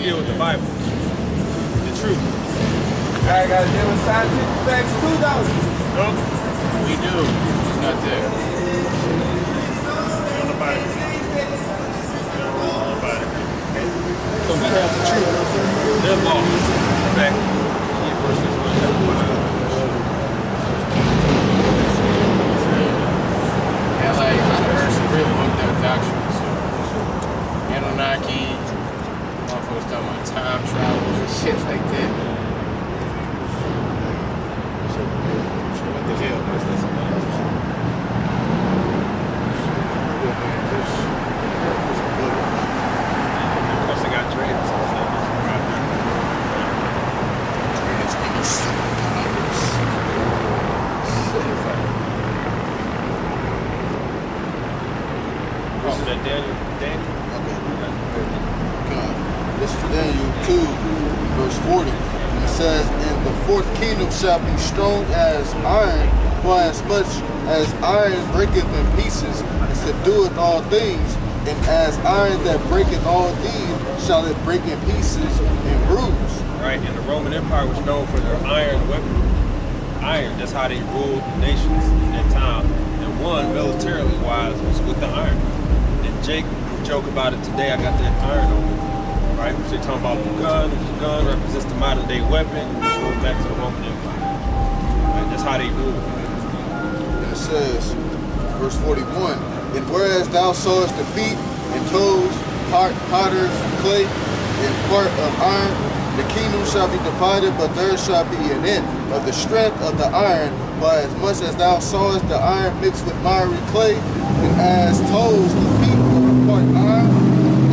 we deal with the Bible, the truth. I gotta deal with scientific facts too, though. Nope. We do. It's not there. On the Bible. On the Bible. So we have the truth. Their law. In fact, key verses 1 chapter 5. And like I heard some real fucked up doctrines. Anunnaki, motherfuckers talking about time travel and shit like that. What the hell? What's this about? Of course, they got dreads. This is that Daniel. This is Daniel 2, verse 40. And it says, and the fourth kingdom shall be strong as iron, for as much as iron breaketh in pieces, and subdueth all things, and as iron that breaketh all these, shall it break in pieces and bruise. Right, and the Roman Empire was known for their iron weaponry. Iron, that's how they ruled nations in that time. And one, militarily wise, was with the iron. And Jake joke about it today, I got that iron on me. Right, so they're talking about the gun represents the modern day weapon, which goes back to the Roman Empire. Right, that's how they ruled. And it says, verse 41, and whereas thou sawest the feet and toes, potter's clay, and part of iron, the kingdom shall be divided, but there shall be an end of the strength of the iron, for as much as thou sawest the iron mixed with miry clay, and as toes the feet were part iron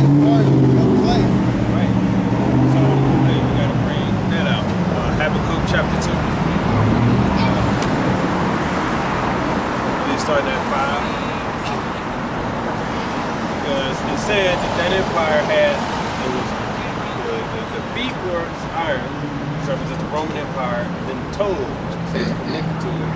and part of clay. Right. So hey, we gotta bring that out. Habakkuk chapter 2. Starting at 5. Because it said that empire had, it was the feet were iron, which represents the Roman Empire, and then the toes, which is connected to it,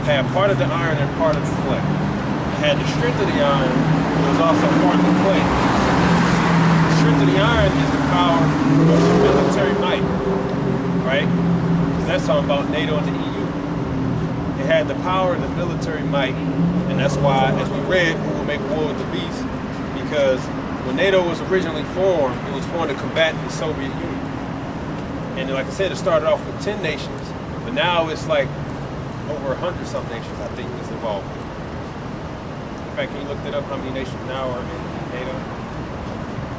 had part of the iron and part of the clay. It had the strength of the iron, but it was also part of the clay. The strength of the iron is the power of the military might, right? Because that's talking about NATO and the EU. It had the power of the military might, and that's why, as we read, we will make war with the beast, because when NATO was originally formed, it was formed to combat the Soviet Union. And like I said, it started off with 10 nations, but now it's like over 100-some nations, I think, is involved. In fact, can you look that up, how many nations now are in NATO?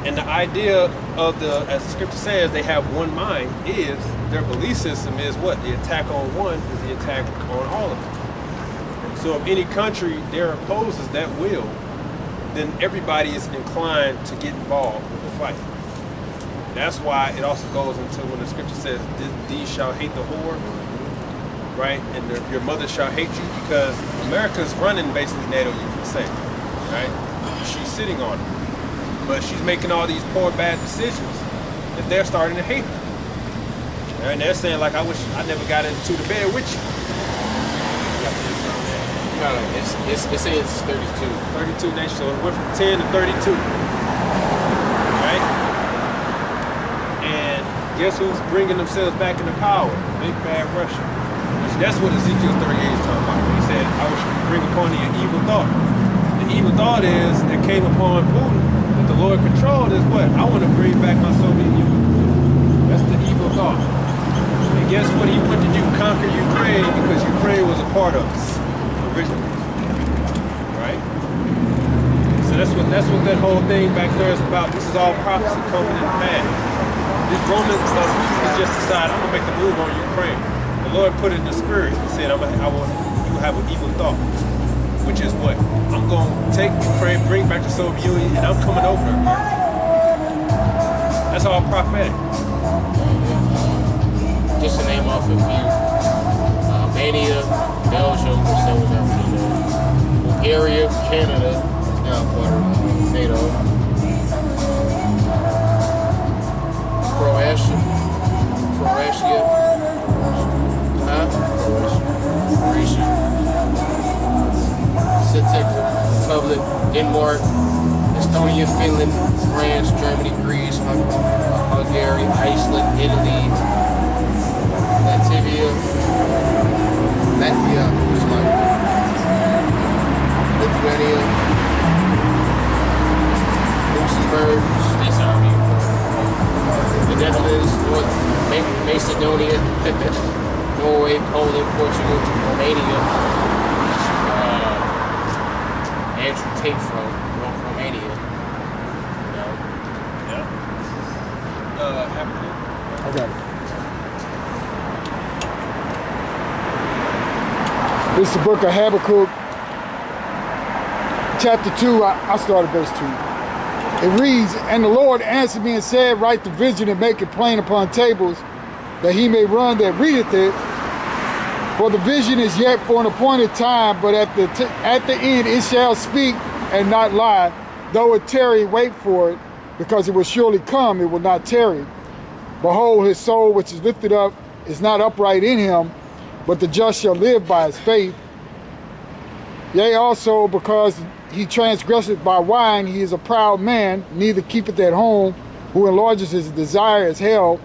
And the idea of as the scripture says, they have one mind, is their belief system is what? The attack on one is the attack on all of them. So if any country there opposes that will, then everybody is inclined to get involved with the fight. That's why it also goes into when the scripture says, these shall hate the whore, right? And your mother shall hate you, because America's running basically NATO, you can say, right? She's sitting on it. But she's making all these poor, bad decisions that they're starting to hate her. And they're saying, like, I wish I never got into the bed with you. It says 32. 32 nations, so it went from 10 to 32. Right? And guess who's bringing themselves back into power? Big bad Russia. That's what Ezekiel 38 is talking about. He said, I wish you could bring upon you an evil thought. The evil thought is, that came upon Putin, that the Lord controlled is what? I want to bring back my Soviet Union. That's the evil thought. And guess what he wanted to do? Conquer Ukraine, because Ukraine was a part of us originally. Right? So that's what that whole thing back there is about. This is all prophecy coming in pass. This Roman people just decided, I'm gonna make the move on Ukraine. The Lord put it in the spirit. He said, I want you to have an evil thought, which is what? I'm going to take Ukraine, bring back the Soviet Union, and I'm coming over there. That's all prophetic. Just to name off a few. Albania, Belgium, South Africa, Bulgaria, Canada is now part of NATO. Croatia, Czech Republic, Denmark, Estonia, Finland, France, Germany, Greece, Hungary. Hungary, Iceland, Italy, Latvia, it's like Lithuania, Luxembourg, that's already important. The Netherlands, North Macedonia, Norway, Poland, Portugal, Romania. Andrew Tate from Romania. Habakkuk. Okay. This is the book of Habakkuk, chapter 2. I started verse 2. It reads, "And the Lord answered me and said, Write the vision and make it plain upon tables, that he may run that readeth it. For the vision is yet for an appointed time, but at the end it shall speak and not lie. Though it tarry, wait for it, because it will surely come, it will not tarry. Behold, his soul which is lifted up is not upright in him, but the just shall live by his faith. Yea, also because he transgresseth by wine, he is a proud man, neither keepeth at home, who enlarges his desire as hell,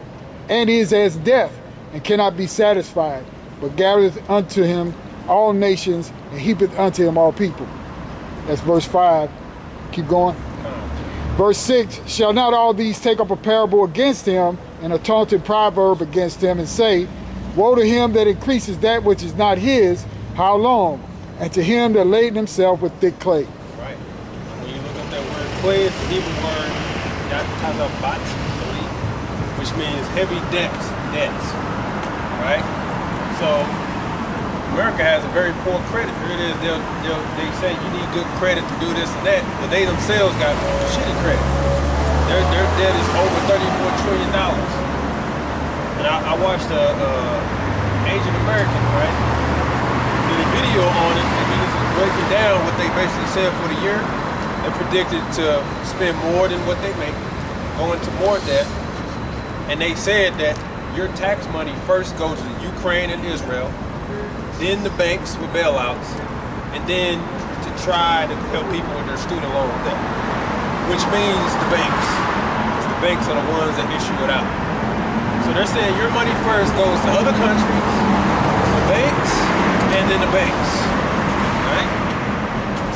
and is as death, and cannot be satisfied, but gathereth unto him all nations, and heapeth unto him all people." That's verse 5. Keep going. Verse 6, "Shall not all these take up a parable against him, and a taunted proverb against him, and say, Woe to him that increases that which is not his, how long? And to him that laden himself with thick clay." Right. When you look up that word clay, it's the Hebrew word yatazabat, which means heavy debts. Right? So America has a very poor credit. Here it is, they say you need good credit to do this and that, but they themselves got shitty credit. Their debt is over $34 trillion. And I watched a Asian American, right, did a video on it, and he was breaking down what they basically said for the year. They predicted to spend more than what they make, go into more debt, and they said that your tax money first goes to Ukraine and Israel, then the banks with bailouts, and then to try to help people with their student loan debt, which means the banks, because the banks are the ones that issue it out. So they're saying your money first goes to other countries, the banks, and then the banks, right?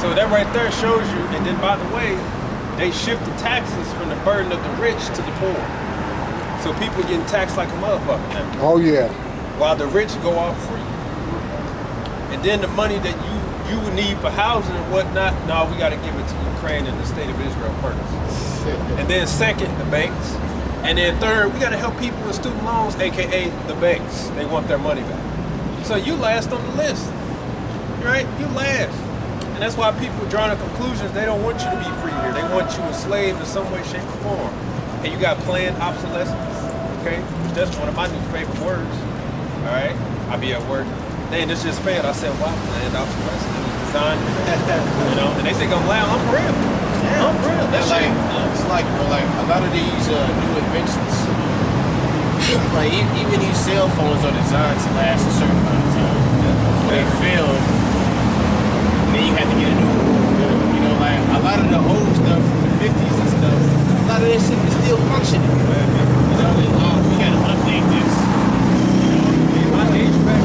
So that right there shows you, and then by the way, they shift the taxes from the burden of the rich to the poor. So people getting taxed like a motherfucker now. Oh yeah. While the rich go off free. And then the money that you would need for housing and whatnot, no, we got to give it to Ukraine and the state of Israel first. And then second, the banks. And then third, we got to help people with student loans, aka the banks. They want their money back. So you last on the list, right? You last. And that's why people draw the conclusions. They don't want you to be free here. They want you enslaved in some way, shape, or form. And you got planned obsolescence, okay? That's one of my new favorite words, all right? I be at work. Dang, this just failed. I said, wow, planned obsolescence. It was designed, you know? And they think I'm loud. I'm real. Yeah, I'm real. That's like, it's like, you know, like a lot of these new inventions, like even these cell phones are designed to last a certain amount of time. Before they fail, then you have to get a new one. You know, like a lot of the old stuff from the 50s and stuff, a lot of that shit is still functioning. You know, we gotta update this. You know, my age back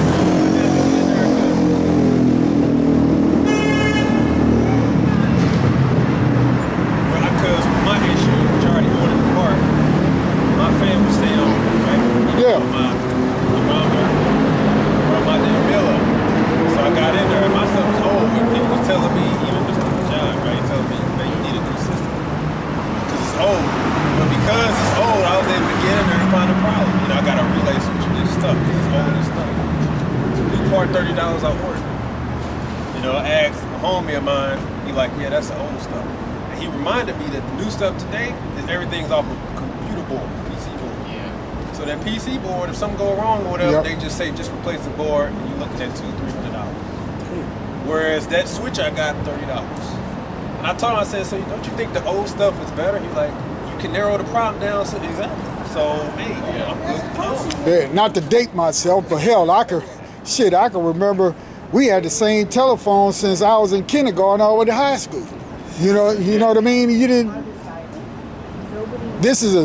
because my issue, majority going in the park, my family stay on, right? Yeah. Around my damn bill. So I got in there and my stuff was old, and people was telling me, even Mr. John, right, telling me, man, you need a new system. Because it's old. But because it's old, I was able to get in there and find a problem. You know, I got to relay switch this stuff because it's old and stuff. So new part, $30 I ordered. You know, I asked a homie of mine, he like, yeah, that's the old stuff. He reminded me that the new stuff today is everything's off of computer board, PC board. Yeah. So that PC board, if something go wrong or whatever, they just say just replace the board, and you're looking at $200-300. Whereas that switch I got $30. And I told him, I said, so don't you think the old stuff is better? He's like, you can narrow the problem down. So exactly. So hey, I'm good. Yeah, not to date myself, but hell, I can remember we had the same telephone since I was in kindergarten all the way to high school. You know what I mean? You didn't. This is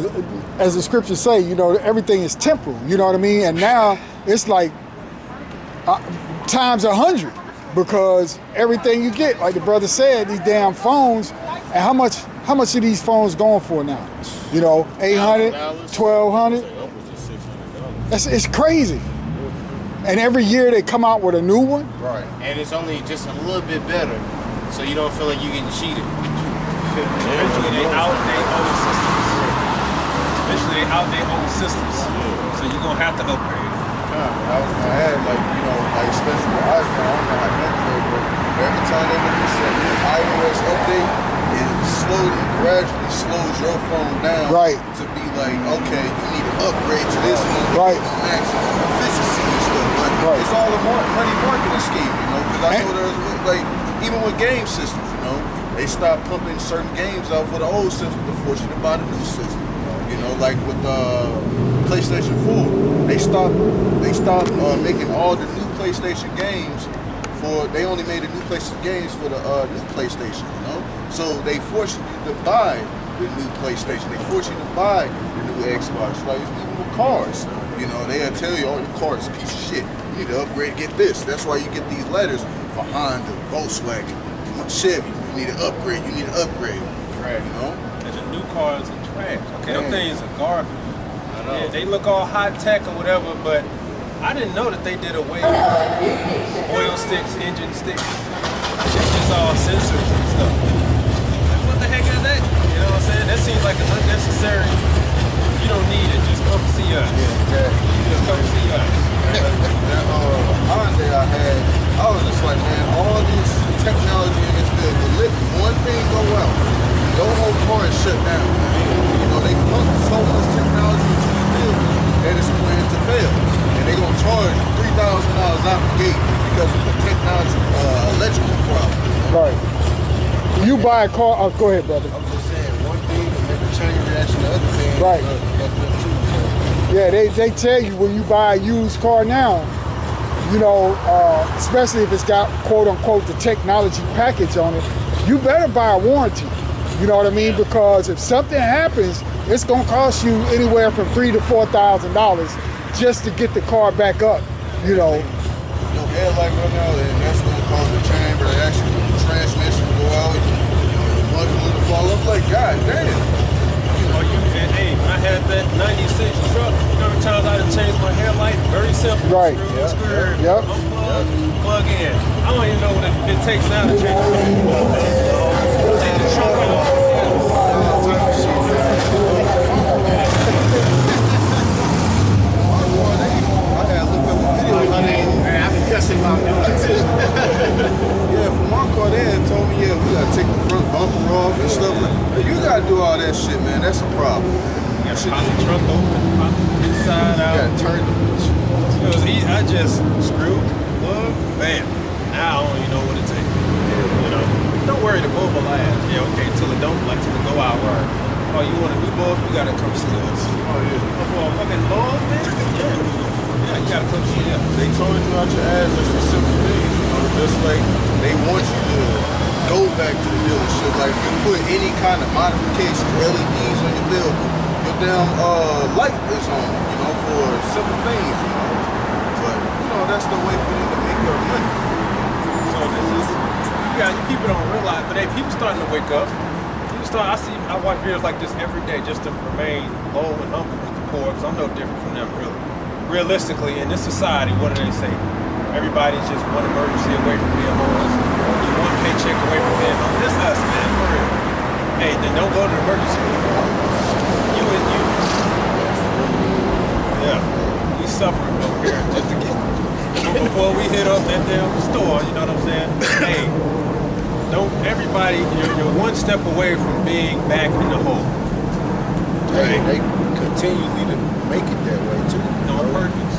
as the scriptures say, you know, everything is temporal. You know what I mean? And now it's like times 100 because everything you get, like the brother said, these damn phones. And how much are these phones going for now? You know, $800, $1,200. It's crazy. And every year they come out with a new one. Right. And it's only just a little bit better, so you don't feel like you're getting cheated. Eventually they out their own systems. So you're gonna have to upgrade. I had like, you know, like especially with iPhone, I don't know how to upgrade, but every time they make an iOS update, it slowly, gradually slows your phone down to be like, okay, you need to upgrade to this one, maximum efficiency and stuff. But it's all a money marketing scheme, you know, because I know there's like, even with game systems, you know, they stop pumping certain games out for the old system to force you to buy the new system. You know, like with PlayStation 4, they stopped making all the new PlayStation games they only made the new PlayStation games for the new PlayStation, you know? So they force you to buy the new PlayStation. They force you to buy the new Xbox. Like even with cars, you know, they'll tell you, oh, your car is a piece of shit. You need to upgrade, get this. That's why you get these letters for Honda, Volkswagen, Chevy. You need to upgrade, you need to upgrade. Right, you know? And the new cars are trash. Okay, them things are garbage. Yeah, they look all high tech or whatever, but I didn't know that they did away with oil sticks, engine sticks. It's just all sensors and stuff. What the heck is that? You know what I'm saying? That seems like an unnecessary. You don't need it. Just come see us. Yeah, exactly. Just come see us. That Hyundai I had, I was just like, man, all this technology in this field, but let one thing go out. Your whole car is shut down. You know, they pump so much technology into the vehicle that it's going to fail. And they're going to charge $3,000 out the gate because of the technology, electrical problem. Right. You buy a car, go ahead, brother. I'm just saying, one thing can make a chain reaction, the other thing. Right. Yeah, they tell you when you buy a used car now, you know, especially if it's got quote unquote the technology package on it, you better buy a warranty. You know what I mean? Because if something happens, it's gonna cost you anywhere from $3,000 to $4,000 just to get the car back up. You know. Your headlight run out, and that's gonna cause the chamber reaction, the transmission to go out, the muffler to fall up. Like, god damn. And hey, when I had that 96 truck, you know how many times I had to change my headlight? Very simple. Right. Unplug, plug in. I don't even know what it takes now to change the take the trunk off. Yeah, for my car, they had told me, yeah, we gotta take the front bumper off and stuff. But you gotta do all that shit, man. That's a problem. You gotta pop the trunk open, pop the inside out. You gotta turn the It was easy. I just screwed, plug, bam. Now I don't even know what it takes. You know, don't worry, the bulb will last. Yeah, okay, till it don't, like till it go out. Oh, you want a new bulb? You gotta come see us. Oh yeah. Oh, for a fucking bulb, man? Yeah, you gotta come see us. They told you out your ass just for simple things, you know, just like they want you to go back to the dealership. Like if you put any kind of modification, LEDs on your vehicle, your damn light is on, you know, for simple things, you know. But you know, that's the way for them to make their money. So this is, you people don't realize, but hey, people starting to wake up. I watch videos like this every day just to remain low and humble with the poor, because I'm no different from them, really. Realistically, in this society, what do they say? Everybody's just one emergency away from being homeless. Only one paycheck away from being homeless. This us, man, for real. Hey, then don't go to the emergency room. You and you. Yeah, we suffering over here just to get, before we hit up that damn store, you know what I'm saying? Hey, don't, everybody, you're one step away from being back in the hole. Right. They continually to make it that way too. On purpose.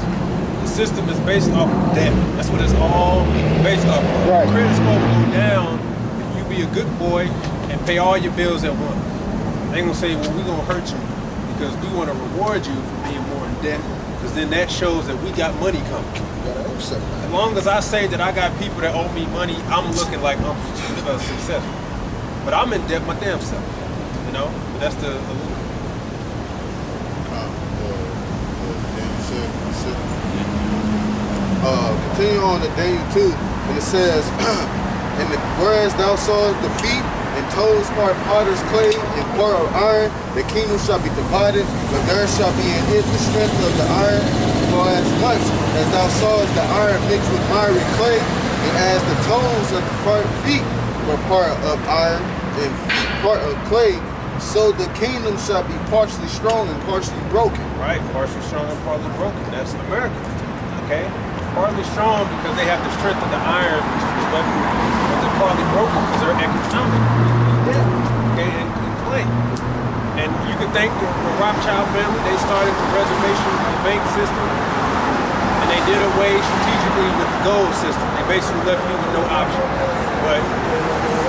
The system is based off of debt. That's what it's all based off of. Right. Credit score will go down if you be a good boy and pay all your bills at once. They gonna say, well, we're gonna hurt you because we want to reward you for being more in debt, because then that shows that we got money coming. As long as I say that I got people that owe me money, I'm looking like I'm successful. But I'm in debt my damn self, you know? But that's the continue on to Daniel 2, and it says, whereas thou sawest the feet and toes part potter's clay and part of iron, the kingdom shall be divided, but there shall be in it the strength of the iron. For as much as thou sawest the iron mixed with miry clay, and as the toes of the feet were part of iron and feet part of clay, so the kingdom shall be partially strong and partially broken. Right, partially strong and partly broken. That's America. Okay? Partly strong because they have the strength of the iron, which is the weapon, but they're partly broken because they're economic. Okay, and clay. And you could think the Rothschild family, they started the reservation bank system, and they did away strategically with the gold system. They basically left you with no option. But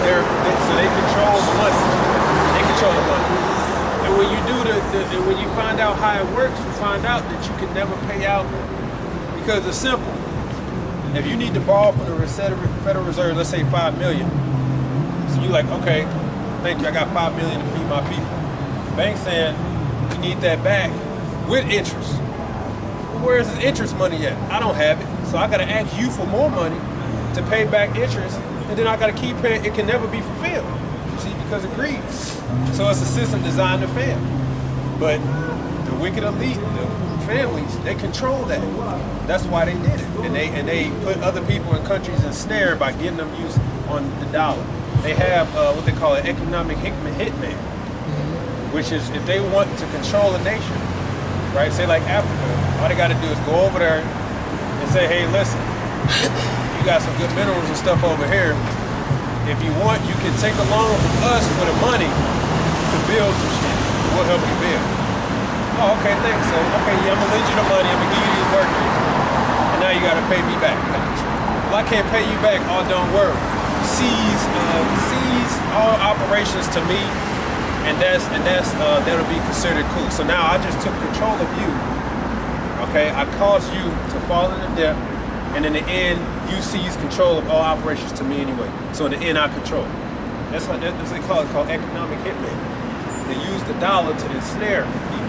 so they control the money. They control the money. And when you do when you find out how it works, you find out that you can never pay out because it's simple. If you need to borrow from the Federal Reserve, let's say $5 million, so you're like, okay, thank you, I got $5 million to feed my people. The bank's saying, we need that back with interest. Well, where is this interest money at? I don't have it, so I gotta ask you for more money to pay back interest, and then I gotta keep paying. It can never be fulfilled, you see, because of greed. So it's a system designed to fail. But the wicked elite, the families, they control that. That's why they did it. And they put other people in countries ensnared by getting them used on the dollar. They have what they call an economic hitman, which is if they want to control a nation, right? Say like Africa, all they got to do is go over there and say, hey, listen, you got some good minerals and stuff over here. If you want, you can take a loan from us for the money to build some shit. We'll help you build. Oh, okay, thanks. So, okay, yeah, I'm gonna lend you the money. I'm gonna give you these workers, and now you gotta pay me back. Well, I can't pay you back. Oh, don't worry. Seize all operations to me, and that'll be considered cool. So now I just took control of you. Okay, I caused you to fall into debt, and in the end, you seize control of all operations to me anyway. So in the end, I control. That's what they call it, called economic hitman. They use the dollar to ensnare people.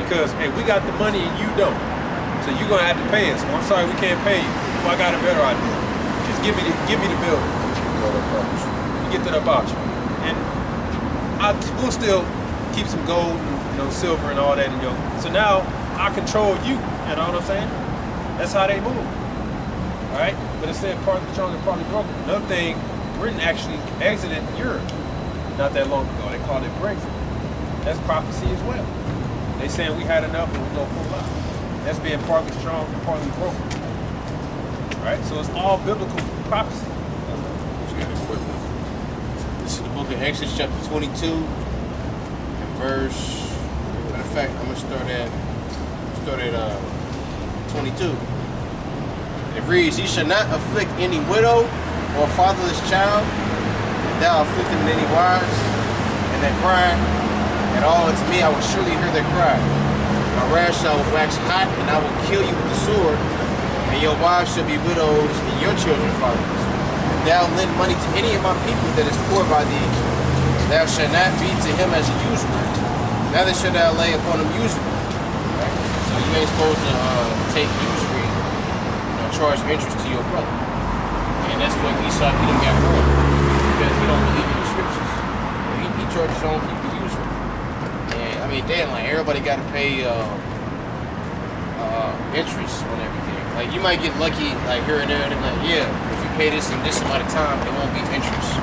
Because, hey, we got the money and you don't. So you're going to have to pay us. Well, I'm sorry, we can't pay you. Well, I got a better idea. Just give me the building. You get that up out you. And we'll still keep some gold and silver and all that in your. So now I control you. You know what I'm saying? That's how they move. All right? But it said partly strong and partly broken. Another thing, Britain actually exited Europe not that long ago. They called it Brexit. That's prophecy as well. They saying we had enough and we're gonna pull out. That's being partly strong and partly broken. Right? So it's all biblical prophecy. This is the book of Exodus chapter 22 and verse, matter of fact, I'm gonna start at 22. It reads, ye shall not afflict any widow or fatherless child, if thou afflict them in any wise, and that cry at all unto me, I will surely hear their cry. My wrath shall wax hot, and I will kill you with the sword, and your wives shall be widows, and your children fatherless. If thou lend money to any of my people that is poor by thee, thou shalt not be to him as a usurer, neither shalt thou lay upon him usury. Right? So you ain't supposed to take usury, charge interest to your brother. And that's what Esau Edom got wrong, because he don't believe in the scriptures. He charges his own people usury. And I mean, damn, like everybody got to pay interest on everything. Like you might get lucky, like here and there, and like, yeah, if you pay this in this amount of time, it won't be interest.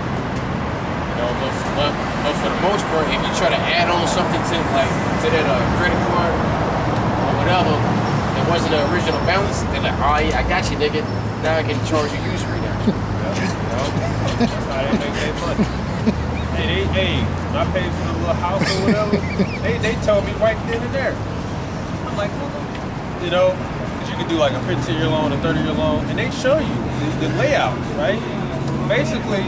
But for the most part, if you try to add on something to that credit card or whatever, it wasn't the original balance, they're like, oh yeah, I got you, nigga. Now I can charge you usury now. That's how they make their money. Hey, when I paid for the little house or whatever, they told me right then and there. I'm like, because you can do like a 15-year loan, a 30-year loan, and they show you the layouts, right? Basically,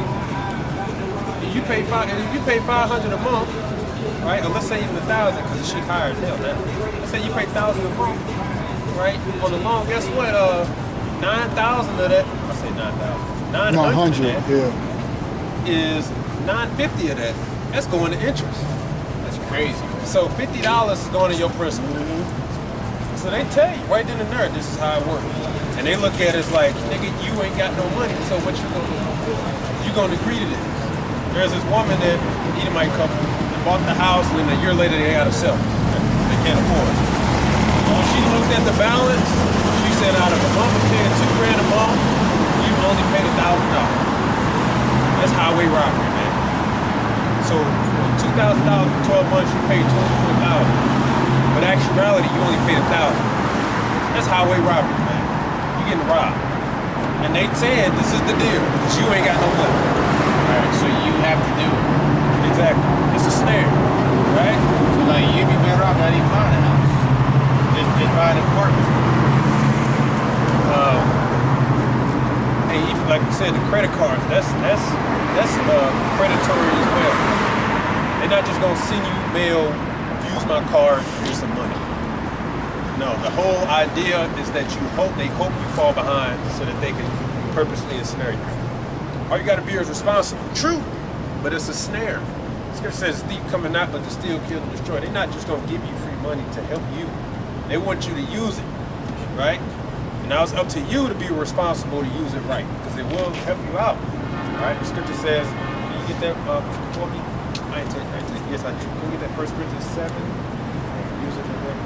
you pay $500 a month, right? Or let's say even $1,000 because she hired hell. Let's say you pay $1,000 a month, right? On the loan, guess what? 9,000 of that. I say 9,000. 900 of that is 950 of that. That's going to interest. That's crazy. So $50 is going to your principal. So they tell you right then and there, this is how it works. And they look at it as like, nigga, you ain't got no money, so what you gonna do? You gonna agree to this. There's this woman that, Edomite couple, that bought the house, and then a year later they gotta sell it. They can't afford it. When she looked at the balance, she said out of a month of paying $2,000 a month, you only paid $1,000. That's highway robbery, man. So for $2,000 for 12 months, you paid $24,000. But in actuality, you only paid $1,000. That's highway robbery, man. You getting robbed. And they said this is the deal, because you ain't got no money. Alright, so you have to do it. Exactly. It's a snare, right? So like you'd be better off not even buying a house. Just buying an apartment. Hey, even like you said, the credit cards, that's predatory as well. They're not just gonna send you mail, use my card, here's some money. No, the whole idea is that they hope you fall behind so that they can purposely ensnare you. All you gotta be is responsible. True, but it's a snare. Scripture says thief coming not but to steal, kill, and destroy. They're not just gonna give you free money to help you. They want you to use it, right? And now it's up to you to be responsible to use it right, because it will help you out, right? The scripture says, can you get that for me? Yes, I do. Can you get that 1 Corinthians 7? Use it for that.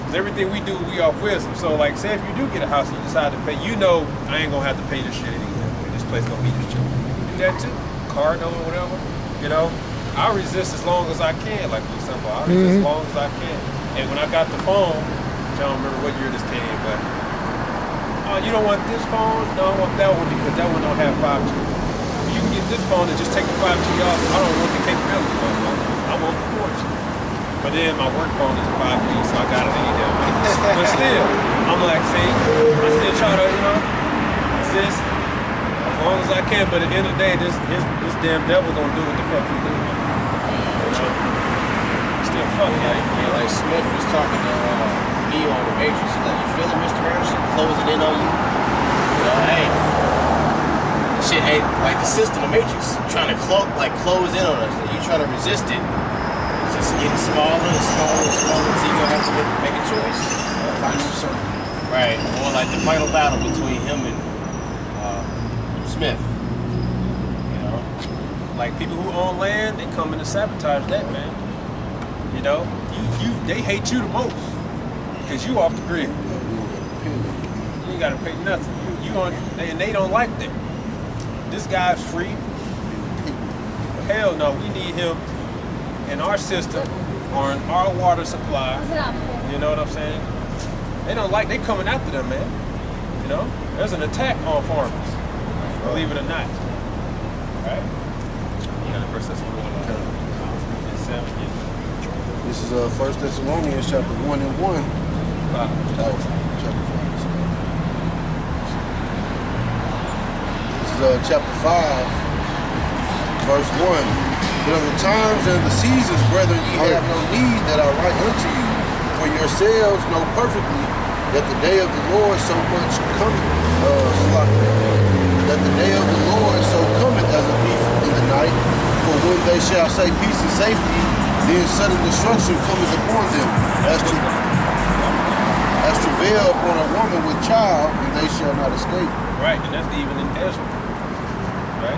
Because everything we do, we off wisdom. So, like, say if you do get a house and you decide to pay, you know I ain't gonna have to pay this shit anymore. This place gonna be this cheap. Do that too. Card or whatever. You know, I resist as long as I can. Like for example, I resist as long as I can. And when I got the phone, I don't remember what year this came, but you don't want this phone? No, I want that one because that one don't have 5G. You can get this phone and just take the 5G off. I don't want the capability of it. I want the 4G. But then my work phone is 5G, so I got it any damn way. But still, I'm like, see, I still try to, resist as long as I can. But at the end of the day, this damn devil gonna do what the fuck he do. Still fuck Yeah, like Smith was talking to Neo on the Matrix. He's like, you feel it, Mr. Anderson? Closing in on you? Hey. Shit ain't like the system, the Matrix, trying to close in on us. And you trying to resist it. It's just getting smaller and smaller and smaller until you're gonna have to make a choice. Right. Or like the final battle between him and Smith. You know? Like people who own land, they come in to sabotage that, man. You know, they hate you the most because you off the grid. You ain't gotta pay nothing. And they don't like that. This guy's free. Hell no, we need him in our system or in our water supply. You know what I'm saying? They coming after them, man. You know, there's an attack on farmers. Believe it or not. Right? You got the first Thessalonians 7. This is 1 Thessalonians chapter 1 and 1. Chapter 5. This is chapter 5, verse 1. But of the times and the seasons, brethren, ye have no need that I write unto you. For yourselves know perfectly that the day of the Lord so much cometh, that the day of the Lord so cometh as a thief in the night. For when they shall say peace and safety, then sudden destruction cometh upon them, as travail upon a woman with child, and they shall not escape. Right, and that's even in Ezra. Right?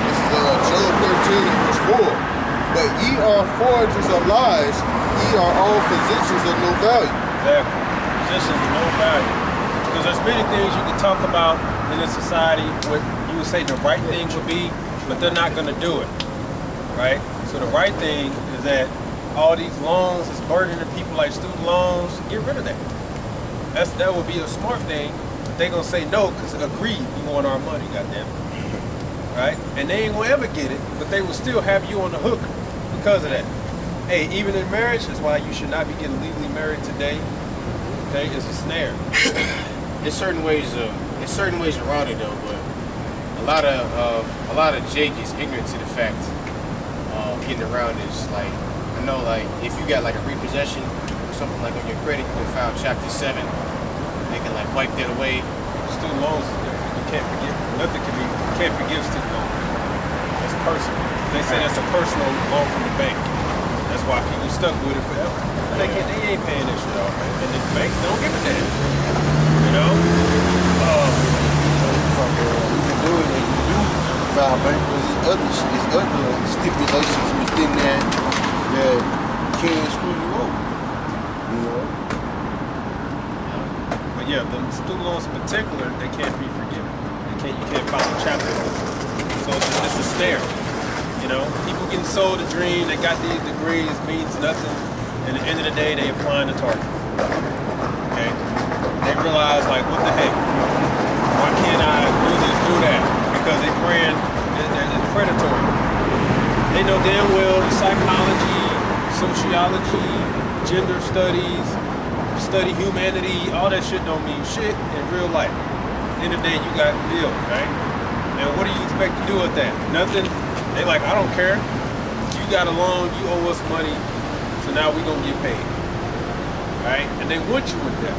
This is Job 13 and verse 4. But ye are forgers of lies, ye are all physicians of no value. Exactly. Physicians of no value. Because there's many things you can talk about in this society what you would say the right thing would be, but they're not going to do it. Right? So the right thing is that all these loans is burdening people like student loans. Get rid of that. That would be a smart thing, but they're going to say no because agreed, we want our money, goddamn. Right? And they ain't going to ever get it, but they will still have you on the hook because of that. Hey, even in marriage, that's why you should not be getting legally married today. Okay, it's a snare. There's certain ways around it though, but a lot of Jake is ignorant to the fact of getting around this. Like I know, like if you got like a repossession or something like on your credit, you can file Chapter 7, making like wipe that away. Student loans, you can't forgive. Nothing can be. You can't forgive student loans. It's personal. They say that's a personal loan from the bank. That's why people stuck with it forever. They ain't paying that shit off, man. And the bank don't give a damn. You know? You can do it when you do file bankruptcy. It's other stipulations within that can screw you over. You know? But yeah, the student loans in particular, they can't be forgiven. You can't file a chapter. So it's a stare. You know, people getting sold a dream, they got these degrees, means nothing. And at the end of the day, they applying to target. Okay? They realize, like, what the heck? Why can't I do this, do that? Because they praying, they're predatory. They know damn well the psychology, sociology, gender studies, study humanity, all that shit don't mean shit in real life. At the end of the day, you got bills, right? And what do you expect to do with that? Nothing. They like, I don't care. You got a loan, you owe us money, so now we gonna get paid. Right? And they want you with that.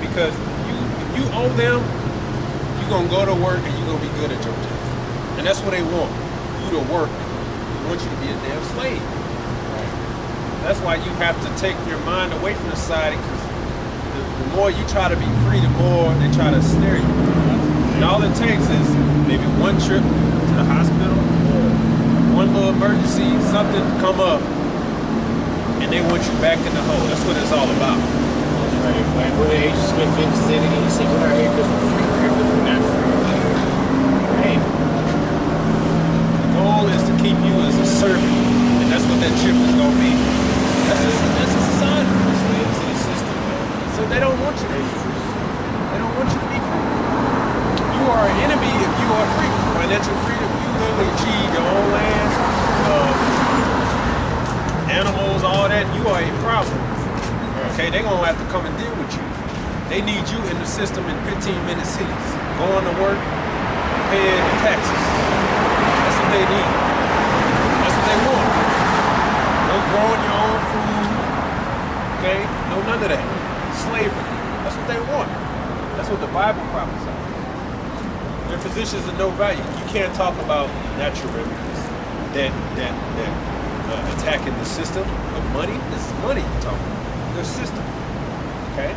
Because if you owe them, you're gonna go to work and you're gonna be good at your job. And that's what they want. You to work. They want you to be a damn slave. Right? That's why you have to take your mind away from the society, because the more you try to be free, the more they try to snare you. And all it takes is maybe one trip to the hospital, one little emergency, something come up, and they want you back in the hole. That's what it's all about. That's right. Like when Agent Smith said it, he said, we're not here because we're free, we're here because we're not free. Hey. The goal is to keep you as a servant, and that's what that chip is going to be. That's a society. It's a system, man. So they don't want you to be free. They don't want you to be free. You are an enemy if you are free. Financial freedom, you literally achieve your own land, animals, all that, you are a problem. Okay, they're going to have to come and deal with you. They need you in the system in 15-minute cities. Going to work, paying taxes. That's what they need. That's what they want. No growing your own food. Okay? No none of that. Slavery. That's what they want. That's what the Bible prophesies. Their physicians of no value. You can't talk about natural remedies that attacking the system of money. This is money you're talking about. Their system. Okay?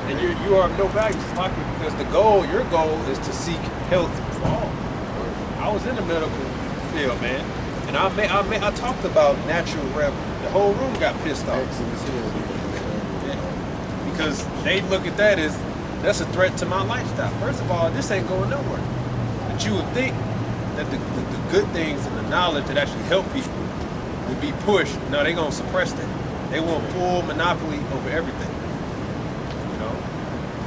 And you are of no value to talk about, because your goal is to seek health for all. I was in the medical field, man, and I talked about natural remedy. The whole room got pissed off. Yeah. Because they look at that as that's a threat to my lifestyle. First of all, this ain't going nowhere. But you would think that the good things and the knowledge that actually help people would be pushed. No, they're going to suppress that. They want full monopoly over everything. You know?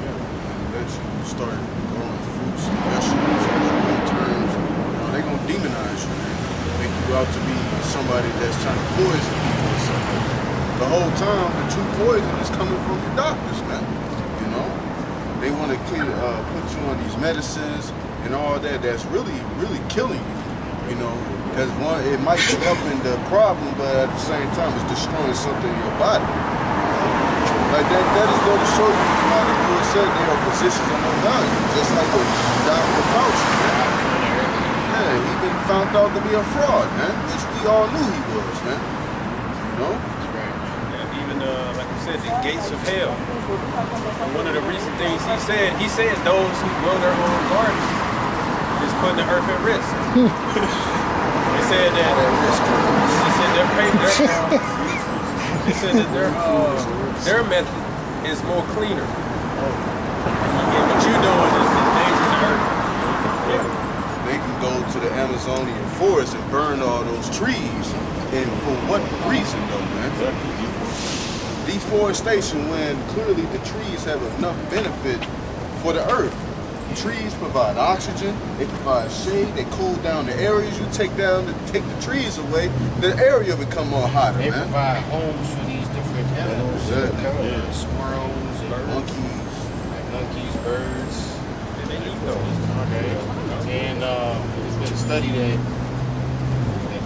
Yeah. And let you start growing fruits and vegetables on your own terms. You know, they're going to demonize you, man. Make you out to be somebody that's trying to poison people or something. The whole time, the true poison is coming from your doctors, man. You know? They want to put you on these medicines and all that that's really, really killing you, you know, because one, it might be helping the problem, but at the same time, it's destroying something in your body. Like that is going to show you, like the Lord said, they are physicians of no value, just like the Dr. Fauci, man. Yeah, he been found out to be a fraud, man, which we all knew he was, man. You know? Even like you said, the gates of hell. And one of the recent things he said those who grow their own gardens is putting the earth at risk. He said that their method is more cleaner. And what you're doing is endangering the earth. Yeah. They can go to the Amazonian forest and burn all those trees. And for what reason though, man? Deforestation, when clearly the trees have enough benefit for the earth. Trees provide oxygen, they provide shade, they cool down the areas you take the trees away, the area become more hotter, They man. provide homes for these different animals. Yeah. Squirrels, monkeys, birds. And they eat those. Okay. And it's been studied that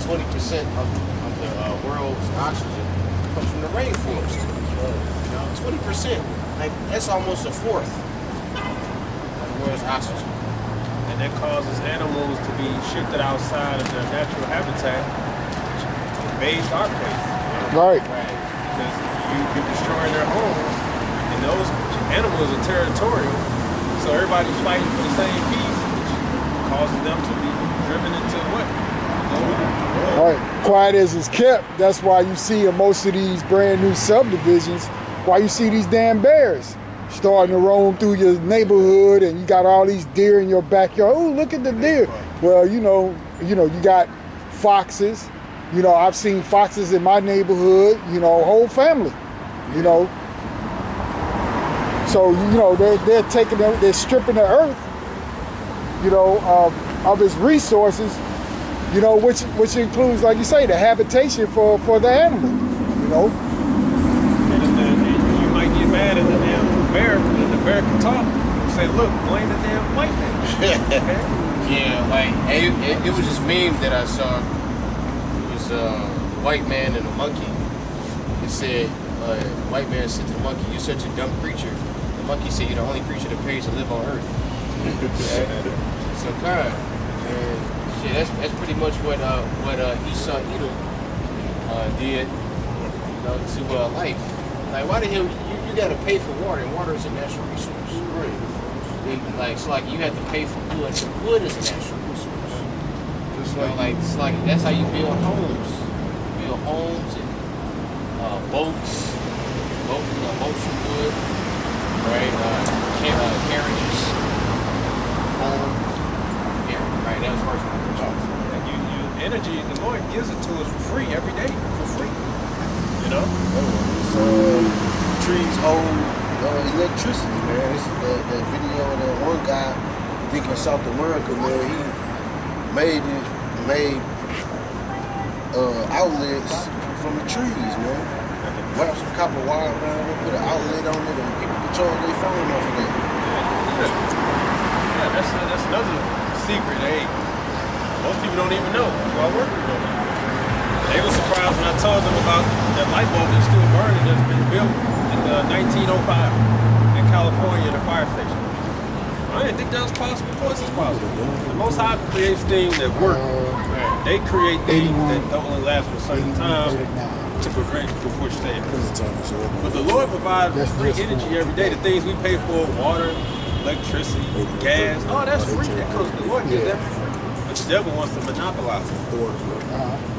20% of the world's oxygen comes from the rainforest. 20%. Like, that's almost a fourth of the world's oxygen. And that causes animals to be shifted outside of their natural habitat, invade our place. Right. Because you're destroying their homes, and those animals are territorial. So everybody's fighting for the same piece, which causes them to be driven into what? Right. Quiet as it's kept. That's why you see in most of these brand new subdivisions, why you see these damn bears starting to roam through your neighborhood, and you got all these deer in your backyard. Oh, look at the deer. Well, you got foxes. I've seen foxes in my neighborhood, whole family, So, they're taking them, they're stripping the earth, of its resources, which includes, like you say, the habitation for the animal, And you might get mad at the damn bear, and the bear can talk and say, look, blame the damn white man. Yeah, like, it was this meme that I saw. It was a white man and a monkey. It said, white man said to the monkey, you're such a dumb creature. The monkey said, you're the only creature that pays to live on Earth. So God, and shit, that's pretty much what Esau Edom did, to life. Like, why the hell you got to pay for water, and water is a natural resource. Right. It's like you have to pay for wood. And wood is a natural resource. Just it's like that's how you build homes. Build homes and boats from wood. Right, carriages, homes. Yeah, right. That was the first one. And energy, the Lord gives it to us for free every day, for free. So trees hold electricity, man. This is the video of that one guy, I think in South America, man. He made outlets from the trees, man. Wrap some copper wire around it, put an outlet on it, and people can charge their phone off of that. Yeah, that's another secret. Hey, most people don't even know. I work with them. They were surprised when I told them about that light bulb that's still burning that's been built in 1905 in California at a fire station. I didn't think that was possible. Of course it's possible. The Most High creates things that work. They create things that don't only last for a certain time to prevent before staying. But the Lord provides free energy every day. The things we pay for, water, electricity, gas, oh, that's free. That comes, the Lord gives that for free. But the devil wants to monopolize it.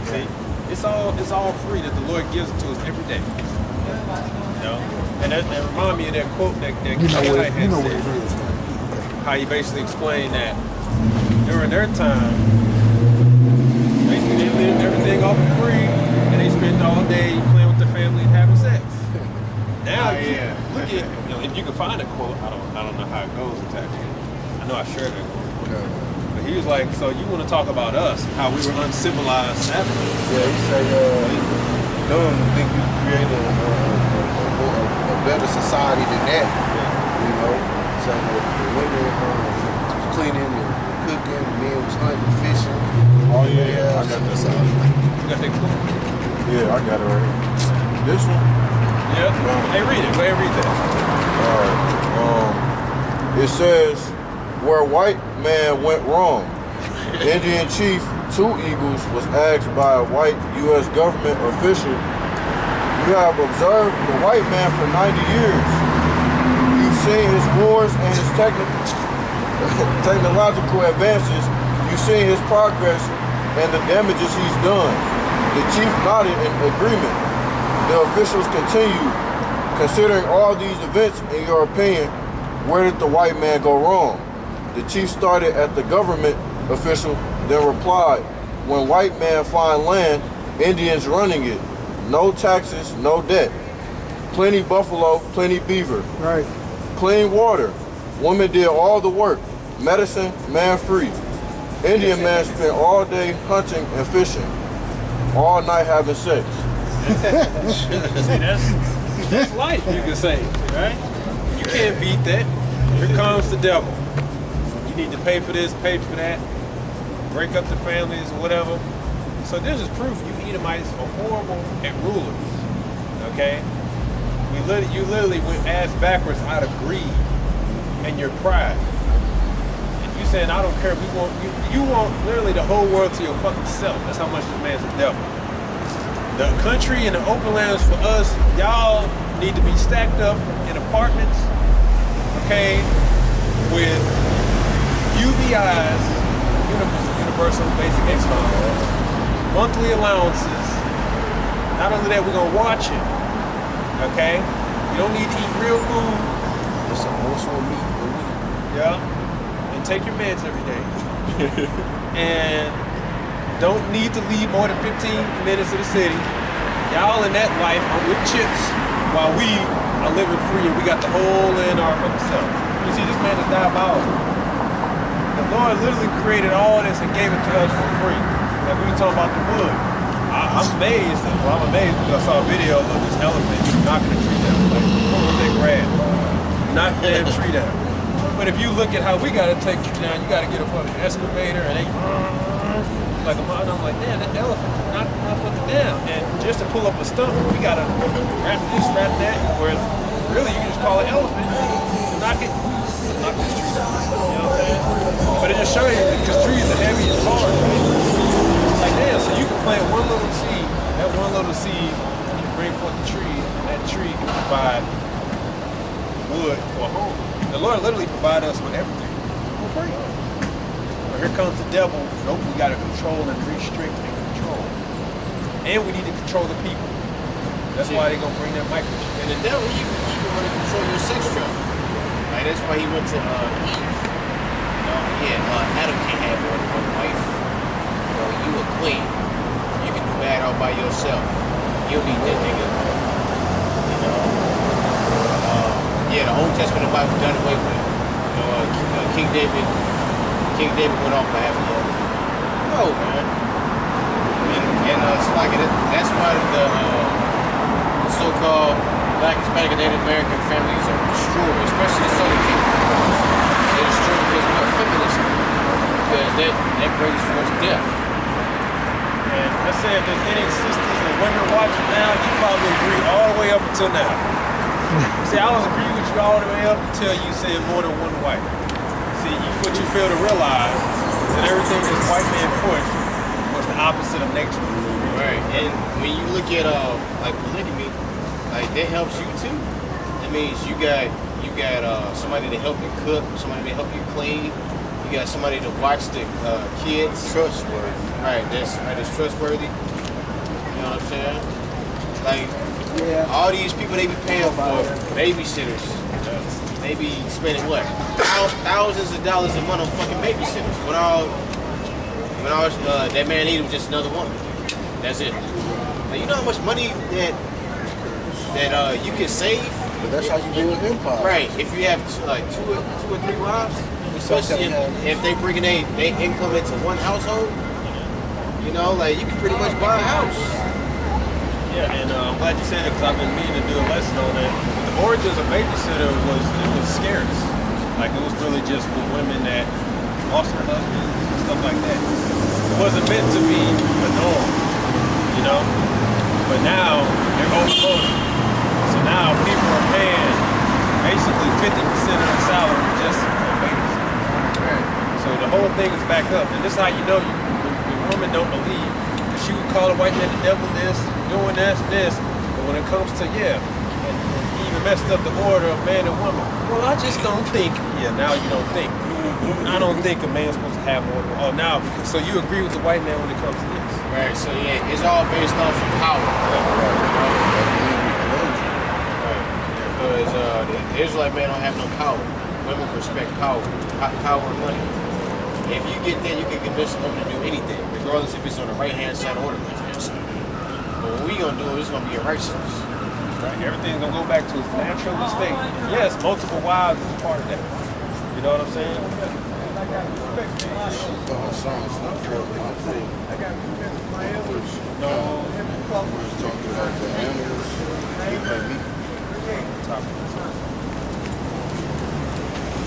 See, it's all free that the Lord gives it to us every day. And that reminds me of that quote that Kayai had said. How he basically explained that during their time, basically they lived everything off for free, and they spent all day playing with their family and having sex. Now, look at, if you can find a quote, I don't know how it goes exactly. I know I shared that quote. But he was like, so you want to talk about us, how we were uncivilized savages? Yeah, he said, don't think we created a better society than that, So the women was cleaning and cooking, the men was hunting, fishing. Oh yeah, I got this out. You got that quote? Yeah, I got it right here. This one? Yeah. Hey, read it. Go ahead, read that. Alright. It says, where white man went wrong. Indian chief 2 Eagles was asked by a white U.S. government official, you have observed the white man for 90 years. You've seen his wars and his technological advances. You've seen his progress and the damages he's done. The chief nodded in agreement. The officials continued, considering all these events, in your opinion, where did the white man go wrong? The chief started at the government official, then replied, when white man find land, Indians running it. No taxes, no debt. Plenty buffalo, plenty beaver. Right. Clean water. Women did all the work. Medicine, man free. Indian man spent all day hunting and fishing. All night having sex. See, that's life, you can say, right? You can't beat that. Here comes the devil. You need to pay for this, pay for that, break up the families or whatever. So this is proof you Edomites are horrible at rulers, okay? We You literally went ass backwards out of greed and your pride. And you saying, I don't care. You want literally the whole world to your fucking self. That's how much this man's a devil. The country and the open lands for us, y'all need to be stacked up in apartments, okay, with UBIs, universal basic income, monthly allowances. Not only that, we're gonna watch it, okay? You don't need to eat real food. It's a morsel of meat a week. Yeah. And take your meds every day. And don't need to leave more than 15 minutes of the city. Y'all in that life are with chips while we are living free and we got the whole in our fucking self. You see, this man is diabolical. The Lord literally created all this and gave it to us for free. Like we were talking about the wood. I'm amazed. Well, I'm amazed because I saw a video of this elephant knocking a tree down. Like, oh, they grab. Knock the damn tree down. But if you look at how we gotta take you down, you gotta get a fucking excavator and they like a mother. I'm like, damn, that elephant knocked the motherfucker down. And just to pull up a stump, we gotta wrap this, wrap that. Whereas really you can just call it elephant, knock it, knock this tree down. You know what I'm saying? But it just shows you because trees are heavy and hard. Like damn, so you can plant one little seed. That one little seed can bring forth a tree, and that tree can provide wood for a home. The Lord literally provided us with everything for free. But here comes the devil. Nope, we got to control and restrict and control. And we need to control the people. That's why they're going to bring that microchip. And the devil, he want to control your sex drive. Like, that's why he went to Eve. Adam can't have more than one wife. You know, you a queen. You can do that all by yourself. You don't need that nigga. You know? The Old Testament Bible done away with. You know, King David went off by half a year. No, man. And it's like that's why the so-called Black, Hispanic, and Native American families are destroyed, especially the Southern Kingdom. They're destroyed because of feminism, because that brings forth death. And let's say if there's any sisters and women watching now, you probably agree all the way up until now. See, I was agreeing with you all the way up until you said more than one wife. See, what you fail to realize is that everything this white man pushed was the opposite of nature. Right, and when you look at like polygamy, like that helps you too. That means you got somebody to help you cook, somebody to help you clean. You got somebody to watch the kids. Trustworthy. Right, that's trustworthy. You know what I'm saying? Like all these people they be paying for babysitters. They be spending what? Thousands of dollars a month on fucking babysitters. When all that man needed was just another woman. That's it. Now, you know how much money that you can save? But that's how you build an empire. Right. If you have two or three wives, especially if they bringing their income into one household, you know, like you can pretty much buy a house. Yeah, and I'm glad you said it because I've been meaning to do a lesson on that. The origins of babysitter was scarce. Like it was really just for women that lost their husbands and stuff like that. It wasn't meant to be the norm, you know. But now they're overloaded. So now people are paying basically 50% of their salary just on babysitter. Right. So the whole thing is back up, and this is how you know the woman don't believe. She would call a white man the devil, this, doing this, but when it comes to and he even messed up the order of man and woman. Well, I just don't think. Yeah, now you don't think. I don't think a man's supposed to have more. Oh, now so you agree with the white man when it comes to this? Right. So yeah, it's all based off of power. Because the Israelite man don't have no power. Women respect power and money. If you get there, you can convince a woman to do anything, regardless if it's on the right-hand side or the left-hand side. But what we gonna do is gonna be a righteousness. Right. Everything's gonna go back to its natural state. And yes, multiple wives is a part of that. You know what I'm saying? No.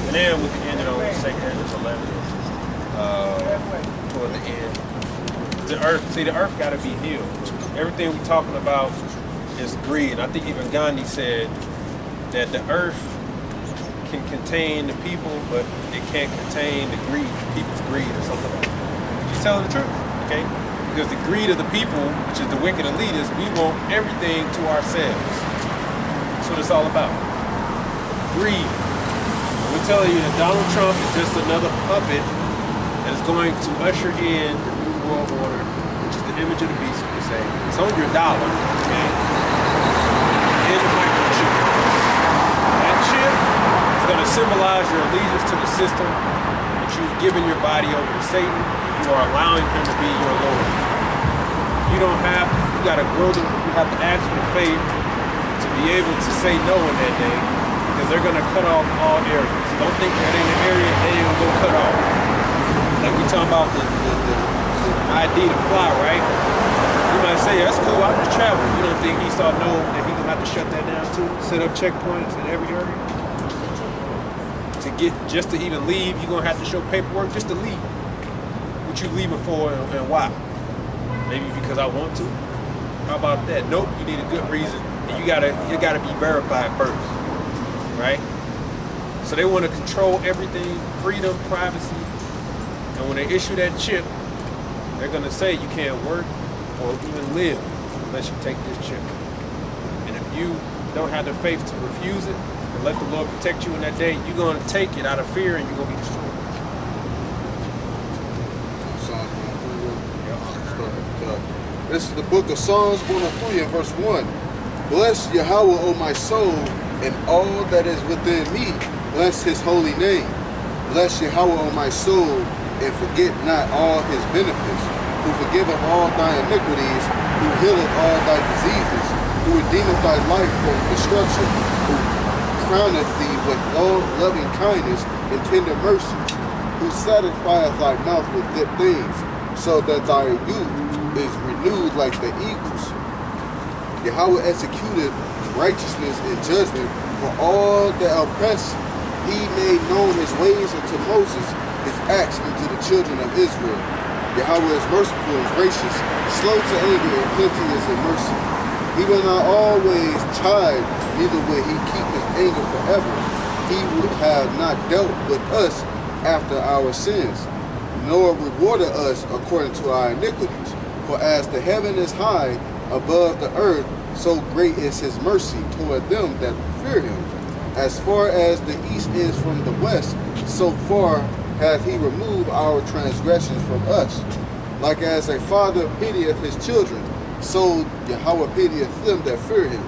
And then we can end it on 2 Corinthians 11. Toward the end. The earth got to be healed. Everything we're talking about is greed. I think even Gandhi said that the earth can contain the people, but it can't contain the greed, people's greed or something like that. She's telling the truth, okay? Because the greed of the people, which is the wicked elitists, we want everything to ourselves. That's what it's all about. Greed. We're telling you that Donald Trump is just another puppet that is going to usher in the new world order, which is the image of the beast, you say. It's on your dollar, okay? And the microchip. That chip is going to symbolize your allegiance to the system, that you've given your body over to Satan. You are allowing him to be your Lord. You don't have, you got to grow you have to ask for faith to be able to say no in that day, because they're going to cut off all areas. Don't think that ain't an area they ain't going to go cut off. Like we talking about the ID to fly, right? You might say, that's cool, I'll just travel. You don't think Esau know that he's going to have to shut that down too? Set up checkpoints in every area? Just to even leave, you're going to have to show paperwork just to leave. What you leaving for and why? Maybe because I want to? How about that? Nope, you need a good reason. And you gotta be verified first, right? So they want to control everything, freedom, privacy. And when they issue that chip, they're gonna say you can't work or even live unless you take this chip. And if you don't have the faith to refuse it and let the Lord protect you in that day, you're gonna take it out of fear and you're gonna be destroyed. This is the book of Psalms 103 and verse 1. Bless Yahweh, O my soul, and all that is within me. Bless his holy name. Bless Yahweh, O my soul, and forget not all his benefits, who forgiveth all thy iniquities, who healeth all thy diseases, who redeemeth thy life from destruction, who crowneth thee with all loving kindness and tender mercies, who satisfieth thy mouth with good things, so that thy youth is renewed like the eagles. Yahweh executed righteousness and judgment for all that oppressed. He made known his ways unto Moses, his acts unto the children of Israel. Yahweh is merciful and gracious, slow to anger and plenteous in mercy. He will not always chide, neither will he keep his anger forever. He would have not dealt with us after our sins, nor rewarded us according to our iniquities. For as the heaven is high above the earth, so great is his mercy toward them that fear him. As far as the east is from the west, so far hath he removed our transgressions from us. Like as a father pitieth his children, so Yahweh pitieth them that fear him.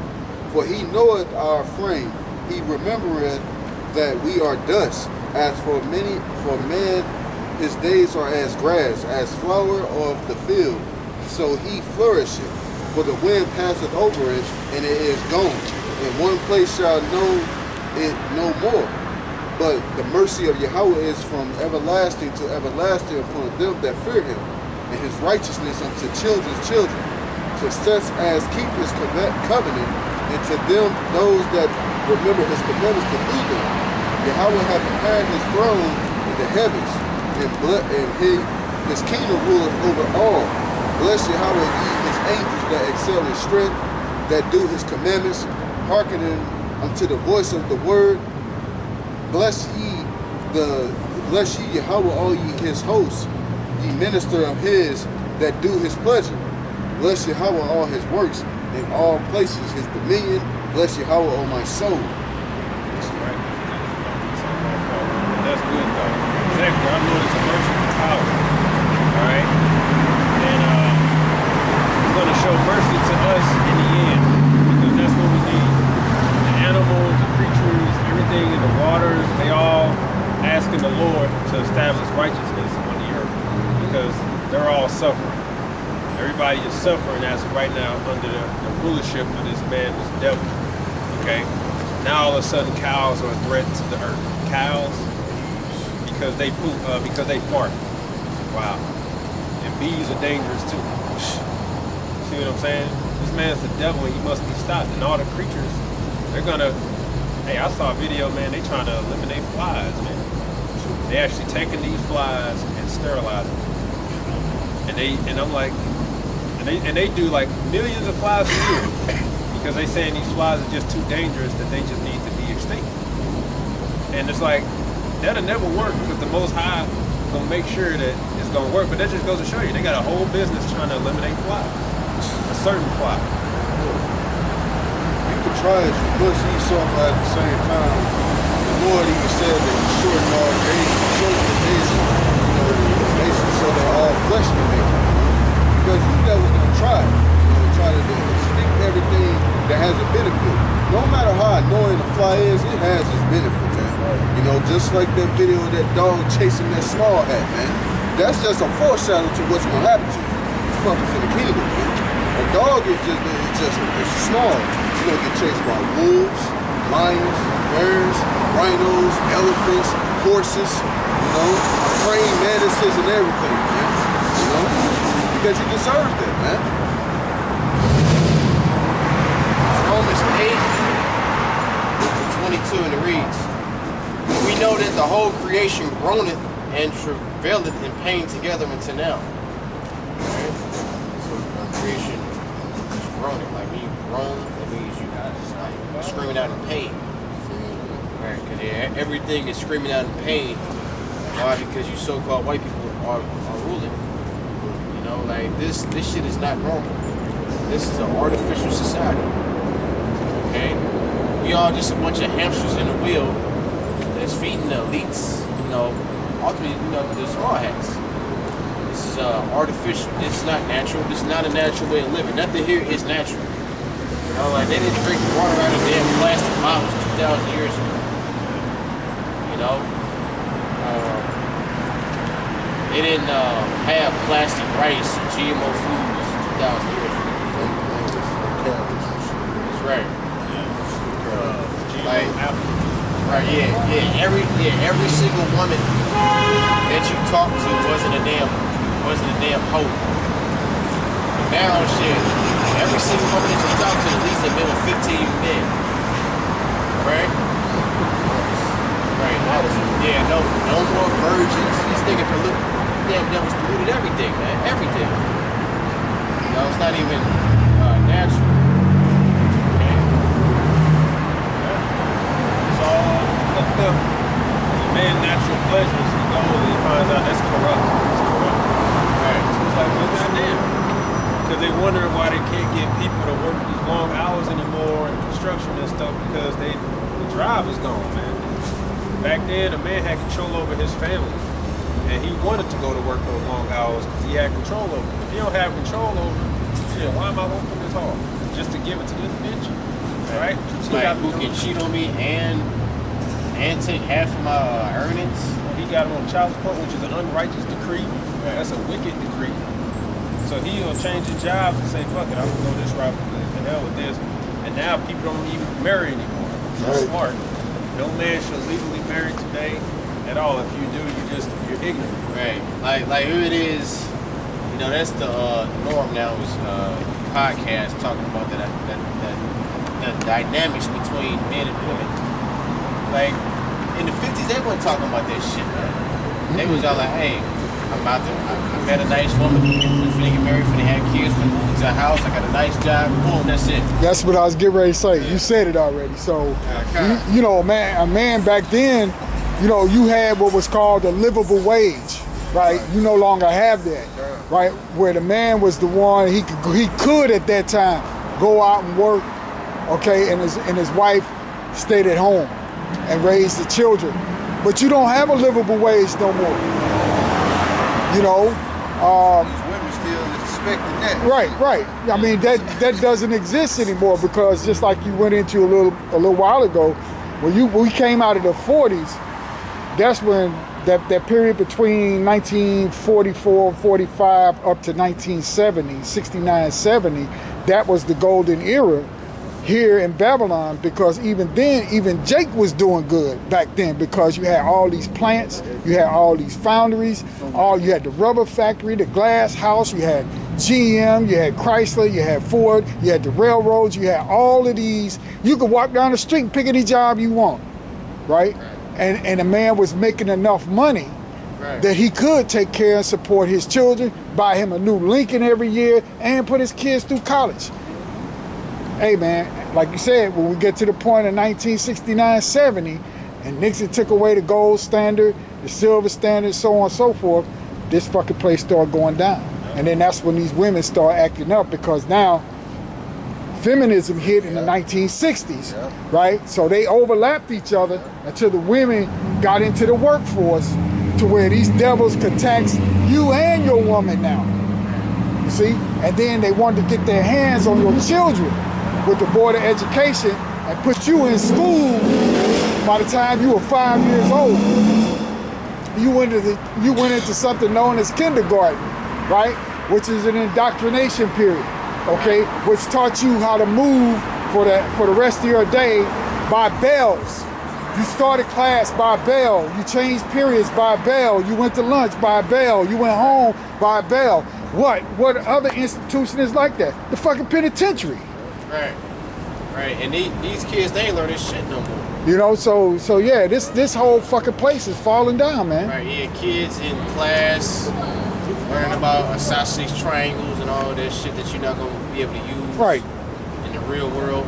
For he knoweth our frame, he remembereth that we are dust. As for man, his days are as grass, as flower of the field. So he flourisheth, for the wind passeth over it, and it is gone. In one place shall know it no more. But the mercy of Yahweh is from everlasting to everlasting upon them that fear him, and his righteousness unto children's children, to such as keep his covenant, and to them those that remember his commandments to do them. Yahweh hath prepared his throne in the heavens, and his kingdom ruleth over all. Bless Yahweh, ye his angels that excel in strength, that do his commandments, hearkening unto the voice of the word. Bless ye Yahweh, all ye his hosts, ye minister of his that do his pleasure. Bless Yahweh, all his works, in all places his dominion. Bless Yahweh, O my soul. That's right. That's good though. Exactly. I know it's a merciful power. Alright? And it's going to show mercy to us in the end. Because that's what we need. The animals, the creatures, everything in the waters, they all asking the Lord to establish righteousness on the earth. Because they're all suffering. Everybody is suffering as of right now under the rulership of this man, this devil. Okay? Now all of a sudden cows are a threat to the earth. Cows, because they poop, because they fart. Wow. And bees are dangerous too. See what I'm saying? This man's the devil and he must be stopped. And all the creatures, they're gonna, hey, I saw a video, man, they trying to eliminate flies, man. They actually taking these flies and sterilizing them. And I'm like, and they do like millions of flies a year. because they saying these flies are just too dangerous that they just need to be extinct. And it's like, that'll never work because the Most High gonna make sure that it's gonna work. But that just goes to show you, they got a whole business trying to eliminate flies, a certain fly. You can try it, but eat soft at the same time. The Lord even said that He shortened all days, shortened the days, basically so that all flesh can make it. Because you that was gonna try it, try to extinct everything that has a benefit. No matter how annoying a fly is, it has its benefit, man. Just like that video of that dog chasing that small hat, man. That's just a foreshadow to what's gonna happen to you. It's fucking for the kingdom, man. A dog is it's small. You're gonna get chased by wolves, lions, bears, rhinos, elephants, horses, praying mantises and everything, man. Because you deserve that, man. Romans 8, 22, and it reads, we know that the whole creation groaneth and travaileth in pain together until now. Right? So creation is groaning. Like when you groan, that means you got like screaming out in pain. Right? Because everything is screaming out in pain. Why? Because you so-called white people are ruling. Like this shit is not normal. This is an artificial society. Okay? We all just a bunch of hamsters in a wheel that's feeding the elites, ultimately, the small hats. This is artificial. It's not natural. This is not a natural way of living. Nothing here is natural. Like they didn't drink water out of damn plastic bottles 2,000 years ago. They didn't have plastic rice and GMO foods 2,000 years ago. That's right. Right, yeah. Every single woman that you talk to wasn't a damn hoe. But now, shit, every single woman that you talk to at least have been with 15 men. Right? Right. Yeah, no more virgins. These niggas damn devils polluted everything, man. Everything. It's not even natural. The man natural pleasures, he goes and he finds out that's corrupt. It's corrupt. Right. So it's like, well, goddamn. Because they wondering why they can't get people to work these long hours anymore in construction and stuff because the drive is gone, man. Back then, a man had control over his family. And he wanted to go to work those long hours because he had control over it. If you don't have control over it, why am I working this hard? Just to give it to this bitch? Right? Like, who can cheat on me and take half of my earnings. He got him on child support, which is an unrighteous decree. Right. That's a wicked decree. So he'll change his job and say, fuck it, I'm gonna go this route and hell with this. And now people don't even marry anymore. It's smart. No man should legally marry today at all. If you do, you're ignorant. Right. Like who it is, that's the norm now is podcast talking about the dynamics between men and women. Like, in the 50s, they weren't talking about that shit, man. They was all like, hey, I met a nice woman, we're finna get married, finna have kids, finna move into a house, I got a nice job, boom, that's it. That's what I was getting ready to say. You said it already. So, a man back then, you had what was called a livable wage, right? You no longer have that, right? Where the man was the one, he could at that time go out and work, okay, and his wife stayed at home and raise the children. But you don't have a livable wage no more. Women still expecting that. Right. I mean, that doesn't exist anymore because just like you went into a little while ago, when we came out of the 40s, that's when that period between 1944, 45 up to 1970, 69, 70, that was the golden era here in Babylon, because even Jake was doing good back then, because you had all these plants, you had all these foundries, you had the rubber factory, the glass house, you had GM, you had Chrysler, you had Ford, you had the railroads, you had all of these. You could walk down the street and pick any job you want, right? And a man was making enough money that he could take care and support his children, buy him a new Lincoln every year, and put his kids through college. hey man, like you said, when we get to the point of 1969, 70, and Nixon took away the gold standard, the silver standard, so on and so forth, this fucking place started going down. And then that's when these women start acting up, because now feminism hit in the 1960s, right? So they overlapped each other until the women got into the workforce to where these devils could tax you and your woman now. You see? And then they wanted to get their hands on your children with the Board of Education and put you in school by the time you were 5 years old. You went into something known as kindergarten, right? Which is an indoctrination period, okay? Which taught you how to move for the rest of your day by bells. You started class by bell. You changed periods by bell. You went to lunch by bell. You went home by bell. What other institution is like that? The fucking penitentiary. Right. And these kids, they ain't learning shit no more. You know, so yeah, this whole fucking place is falling down, man. Right, yeah, kids in class learning about isosceles triangles and all that shit that you're not gonna be able to use in the real world,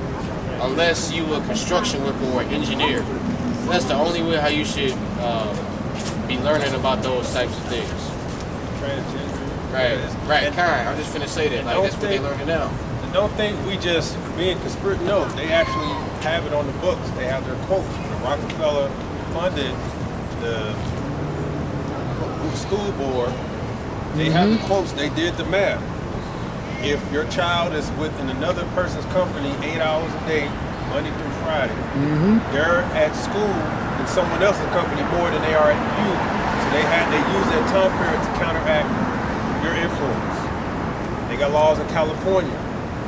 unless you a construction worker or an engineer. That's the only way how you should be learning about those types of things. Transgender. Right, kind. I'm just finna say that. Like, that's what they learning now. And don't think we just being conspiracy. No, they actually have it on the books. They have their quotes. The Rockefeller funded the school board. They have the quotes. They did the math. If your child is within another person's company 8 hours a day, Monday through Friday, they're at school in someone else's company more than they are at you. So they use that time period to counteract your influence. They got laws in California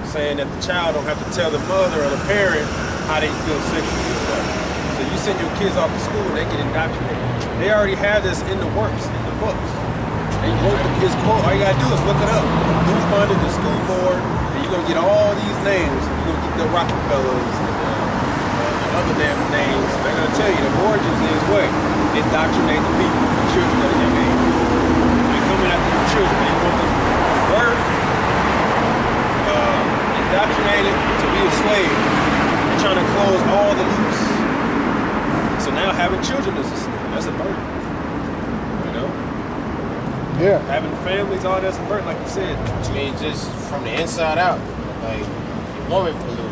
saying that the child don't have to tell the mother or the parent how they feel sexually. So you send your kids off to school and they get indoctrinated. They already have this in the works, in the books. They wrote his quote. All you gotta do is look it up. Who funded the school board? And you're gonna get all these names. You're gonna get the Rockefellers and the other damn names. They're gonna tell you the origins is what? Indoctrinate the people, the children at a young age. They're coming after the children. They want them to work, indoctrinated to be a slave. They're trying to close all the loops. So now having children is a sin. That's a burden. You know? Yeah. Having families, all that's a burden, like you said. I mean, just from the inside out, like, your woman polluted.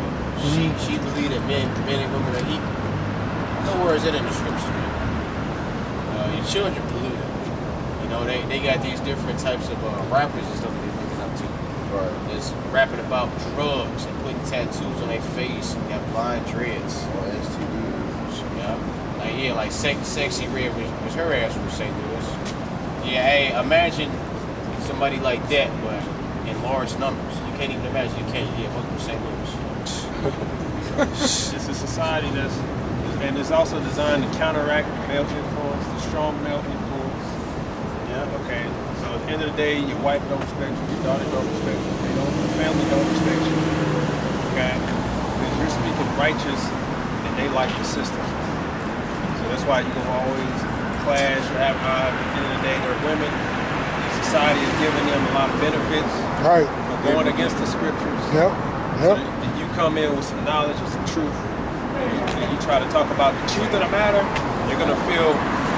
She believed that men and women are equal. Nowhere is that in the scriptures, man. Your children polluted. You know, they got these different types of rappers and stuff that they're looking up to. Right. Just rapping about drugs and putting tattoos on their face and got blind dreads. Or STDs. Yeah. Like, yeah, like Sexy Red was her ass from St. Louis. Yeah, hey, imagine somebody like that, but in large numbers. You can't even imagine. You can't. Yeah, welcome to St. Louis. It's a society and it's also designed to counteract male influence, the strong male influence. Yeah, okay. So at the end of the day, your wife don't respect you, your daughter don't respect you, your family don't respect you. Okay? Because you're speaking righteous and they like the system. So that's why you're gonna always clash or have at the end of the day, they're women. Society is giving them a lot of benefits. Right. For going against the scriptures. Yep. So if you come in with some knowledge and some truth, and you try to talk about the truth of the matter, they're gonna feel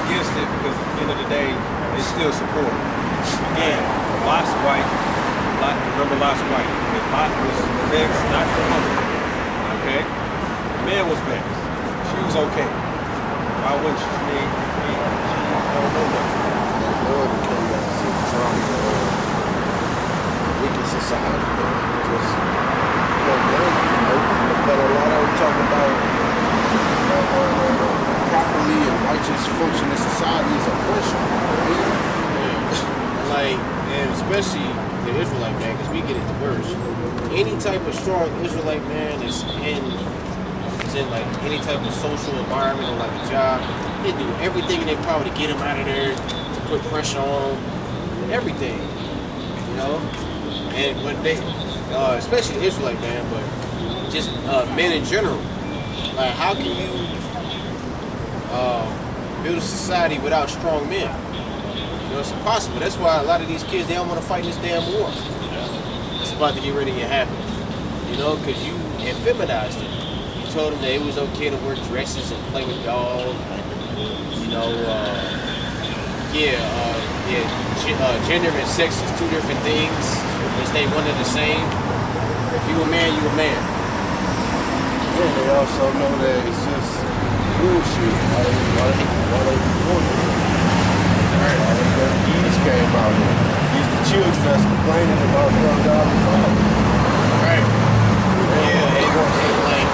against it because at the end of the day, they still support it. Again, Lot's wife, remember Lot's wife. Lot was vexed, not her mother. Okay? The man was vexed. She was okay. Why wouldn't she? She don't know nothing. That Lord became that strong, wicked society. Just, but a lot of them talk about properly and righteous functioning society is oppression. Like, and especially the Israelite man, because we get it the worst. Any type of strong Israelite man is in like any type of social environment or like a job. They do everything in their power to get him out of there, to put pressure on, everything. You know, and when they, especially the Israelite man, but just men in general. Like, how can you build a society without strong men? You know, it's impossible. That's why a lot of these kids, they don't want to fight in this damn war. It's about to get ready to happen. You know, because you and feminized it. He told them that it was okay to wear dresses and play with dolls. You know, gender and sex is two different things. It's they one and the same. If you a man, you a man. Yeah, they also know that it's just bullshit. Why they doing it? These came out here. These the children that's complaining about $12. Right. Yeah, like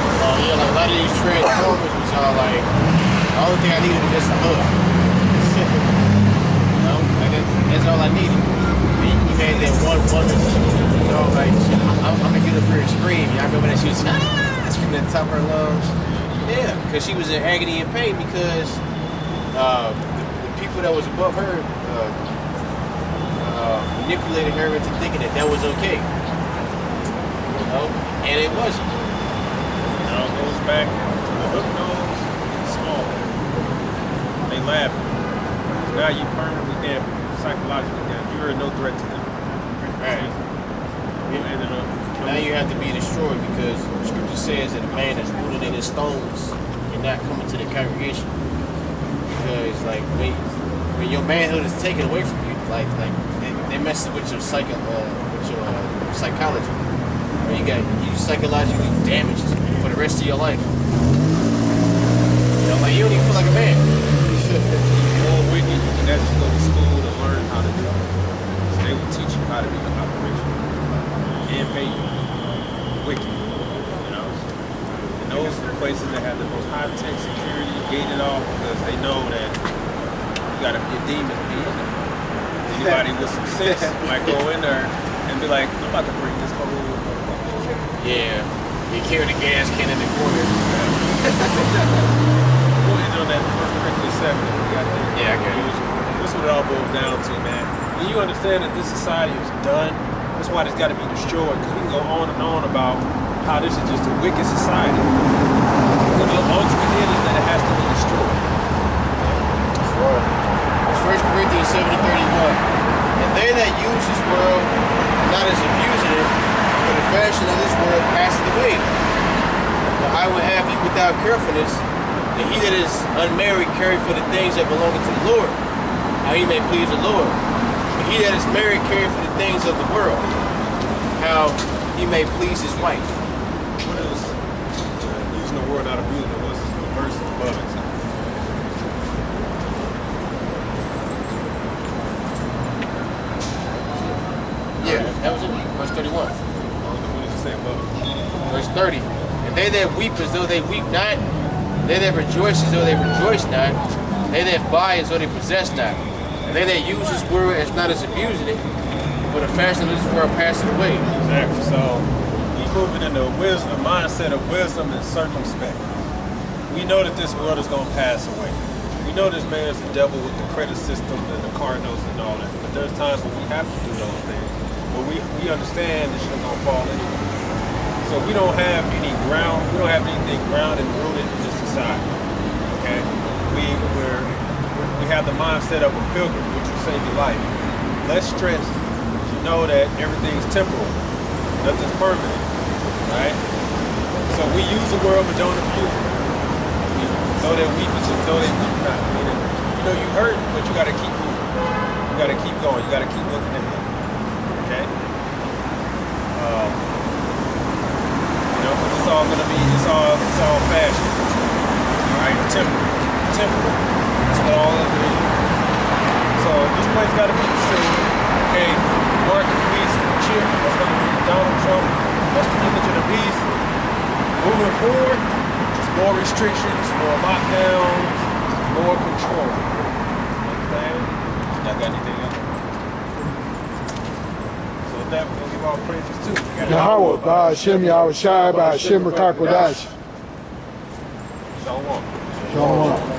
a lot of these transformers was all like, the only thing I needed was just a hug. You know, like that's all I needed. You had that one woman, you know, like, I'm gonna get up here and scream. Y'all remember that she was screaming at the top of her lungs? Yeah, because she was in agony and pain because the people that was above her manipulated her into thinking that was okay. You know, and it wasn't. Now it goes back to the hook nose and small. They laugh. Now you permanently damaged, psychologically damaged. You are no threat to them. Right. Now you have to be destroyed because Scripture says that a man is rooted in his stones and not coming to the congregation. Because like when your manhood is taken away from you, like they mess with your psychology. You psychologically damaged for the rest of your life. You know, like you don't even feel like a man. More wicked, you can actually go to school to learn how to do it. So they will teach you how to be an operation and pay you. Wicked, you know. And those are the places that have the most high-tech security gated off because they know that you got to be a demon to be in there. Anybody with some sense might go in there and be like, I'm about to break this whole. Yeah, you carry the gas can in the corner. We'll end on that 1 Corinthians 7. Yeah, I get it. This is what it all boils down to, man. When you understand that this society is done, that's why it's got to be destroyed. Because we can go on and on about how this is just a wicked society. But the ultimate end is that it has to be destroyed. That's right. It's 1 Corinthians 7:31. And they that use this world, not as abusing it, for the fashion of this world passeth away. But I will have you without carefulness, that he that is unmarried carry for the things that belong to the Lord, how he may please the Lord. But he that is married carry for the things of the world, how he may please his wife. What is using the word not abusing it? What's the verse above it? Yeah, that was it. Verse 31. What does it say above it? Verse 30. And they that weep as though they weep not, they that rejoice as though they rejoice not, they that buy as though they possess not, and they that use this world as not as abusing it, for the fashion of this world passeth away. Exactly. So he's moving into a wisdom, a mindset of wisdom and circumspect. We know that this world is going to pass away. We know this man is the devil with the credit system and the cardinals and all that. But there's times when we have to do those things. But we understand this shit going to fall anyway. So we don't have any ground, we don't have anything grounded and rooted in this society. Okay? We have the mindset of a pilgrim, which will save your life. Less stress. You know that everything's temporal. Nothing's permanent. Right? So we use the world but don't abuse it. Though they weep, though they weep not. You know you hurt, but you gotta keep moving. You gotta keep going. You gotta keep looking ahead. Okay? You know, because it's all gonna be, it's all fashion. Alright, temporal. That's what all of it is. So this place gotta be destroyed. Okay, Mark the Beast, Chip, that's gonna be Donald Trump, that's the image of the beast. Moving forward, just more restrictions, more lockdowns, more control. Understand? Y'all got anything else? So with that, we're gonna give all praises too. Yahweh, Ba'ashem, Yahweh Shai, Ba'ashem, Rakakwadash. Shalom. Shalom.